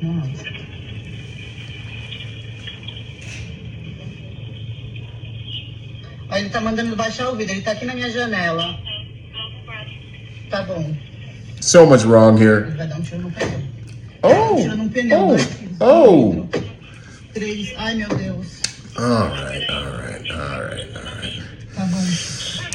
Nossa. Ó, ele tá mandando baixar o vidro. Ele tá aqui na minha janela. Tá bom. So much wrong here. Ele vai dar um tiro no pneu. Oh. Um tiro no pneu. Oh. Dois tiros no Oh. vidro. 3. Ai, meu Deus. All right. Tá bom.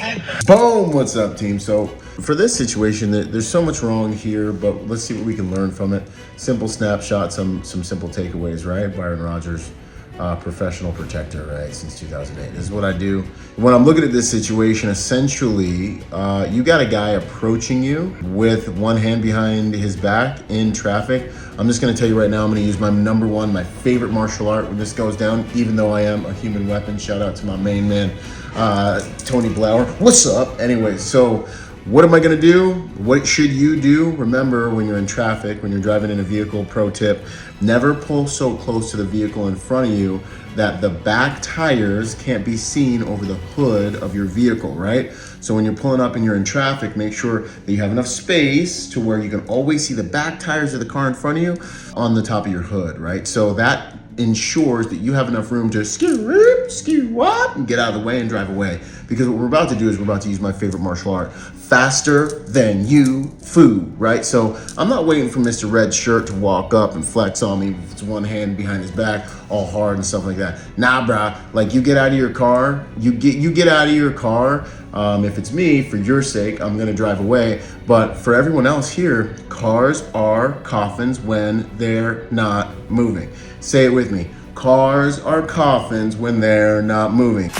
Ai, Boom! What's up, team? So for this situation, there's so much wrong here, but let's see what we can learn from it. Simple snapshot, some simple takeaways, right? Byron Rodgers, professional protector, right? Since 2008. This is what I do. When I'm looking at this situation, essentially, you got a guy approaching you with one hand behind his back in traffic. I'm just gonna tell you right now, I'm gonna use my number one, my favorite martial art when this goes down, even though I am a human weapon. Shout out to my main man, Tony Blauer. What's up? Anyway, so what am I gonna do? What should you do? Remember, when you're in traffic, when you're driving in a vehicle, pro tip, never pull so close to the vehicle in front of you that the back tires can't be seen over the hood of your vehicle, right? So when you're pulling up and you're in traffic, make sure that you have enough space to where you can always see the back tires of the car in front of you on the top of your hood, right? So that ensures that you have enough room to skew up and get out of the way and drive away. Because what we're about to do is we're about to use my favorite martial art, faster than you foo, right? So I'm not waiting for Mr. Red Shirt to walk up and flex on me with one hand behind his back all hard and stuff like that. Nah, brah, like you get out of your car, you get out of your car. If it's me, for your sake, I'm gonna drive away. But for everyone else here, cars are coffins when they're not moving. Say it with me. Cars are coffins when they're not moving.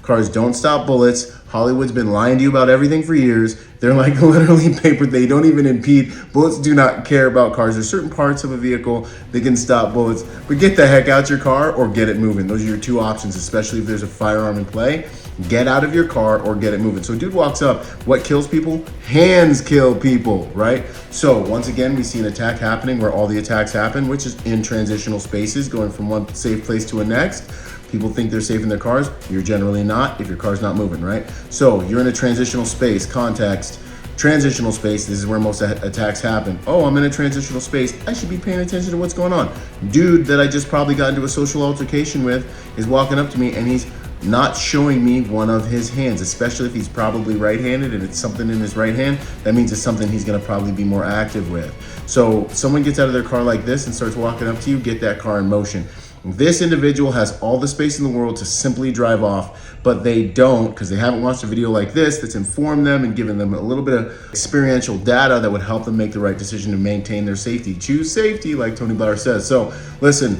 Cars don't stop bullets. Hollywood's been lying to you about everything for years. They're like literally paper. They don't even impede. Bullets do not care about cars. There's certain parts of a vehicle that can stop bullets, but get the heck out your car or get it moving. Those are your two options, especially if there's a firearm in play. Get out of your car or get it moving. So dude walks up. What kills people? Hands kill people, right? So once again, we see an attack happening where all the attacks happen, which is in transitional spaces, going from one safe place to a next. People think they're safe in their cars. You're generally not if your car's not moving, right? So you're in a transitional space, context, transitional space. This is where most attacks happen. Oh, I'm in a transitional space. I should be paying attention to what's going on. Dude that I just probably got into a social altercation with is walking up to me and he's not showing me one of his hands, especially if he's probably right-handed and it's something in his right hand. That means it's something he's gonna probably be more active with. So someone gets out of their car like this and starts walking up to you, get that car in motion. This individual has all the space in the world to simply drive off, but they don't because they haven't watched a video like this that's informed them and given them a little bit of experiential data that would help them make the right decision to maintain their safety. Choose safety, like Tony Blauer says. So listen,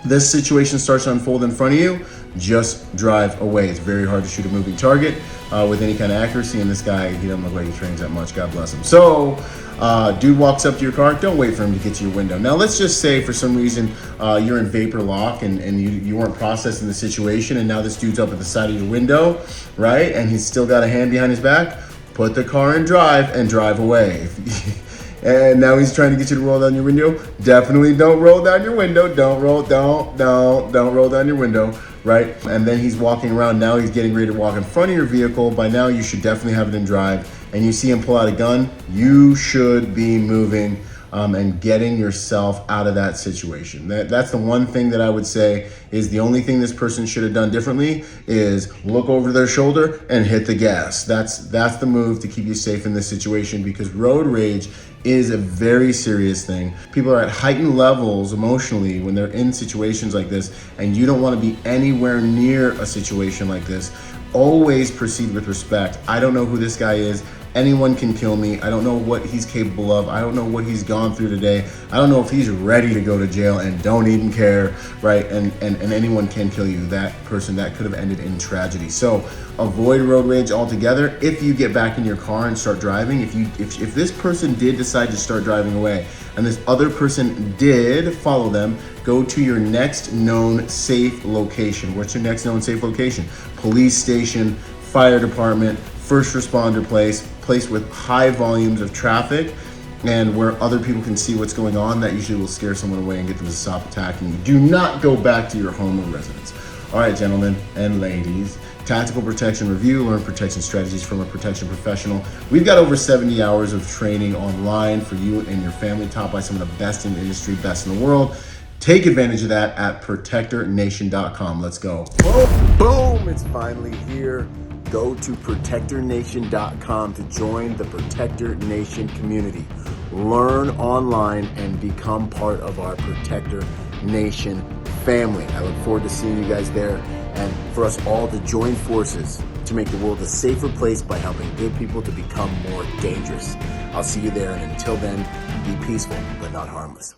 this situation starts to unfold in front of you, just drive away. It's very hard to shoot a moving target with any kind of accuracy, and this guy, he doesn't look like he trains that much, God bless him. So dude walks up to your car, don't wait for him to get to your window. Now let's just say for some reason you're in vapor lock and you weren't processing the situation, and now this dude's up at the side of your window, right? And he's still got a hand behind his back. Put the car in drive and drive away. And now he's trying to get you to roll down your window. Definitely don't roll down your window. Don't roll down your window, right? And then he's walking around. Now he's getting ready to walk in front of your vehicle. By now you should definitely have it in drive. And you see him pull out a gun, you should be moving and getting yourself out of that situation. That's the one thing that I would say is the only thing this person should have done differently is look over their shoulder and hit the gas. That's the move to keep you safe in this situation, because road rage is a very serious thing. People are at heightened levels emotionally when they're in situations like this, and you don't want to be anywhere near a situation like this. Always proceed with respect. I don't know who this guy is. Anyone can kill me. I don't know what he's capable of. I don't know what he's gone through today. I don't know if he's ready to go to jail and don't even care, right? And anyone can kill you. That person, that could have ended in tragedy. So avoid road rage altogether. If you get back in your car and start driving, if this person did decide to start driving away and this other person did follow them, go to your next known safe location. What's your next known safe location? Police station, fire department, first responder place with high volumes of traffic and where other people can see what's going on. That usually will scare someone away and get them to stop attacking you. Do not go back to your home or residence. All right, gentlemen and ladies, tactical protection review, learn protection strategies from a protection professional. We've got over 70 hours of training online for you and your family, taught by some of the best in the industry, best in the world. Take advantage of that at protectornation.com. Let's go. Boom, boom, it's finally here. Go to protectornation.com to join the Protector Nation community. Learn online and become part of our Protector Nation family. I look forward to seeing you guys there and for us all to join forces to make the world a safer place by helping good people to become more dangerous. I'll see you there, and until then, be peaceful but not harmless.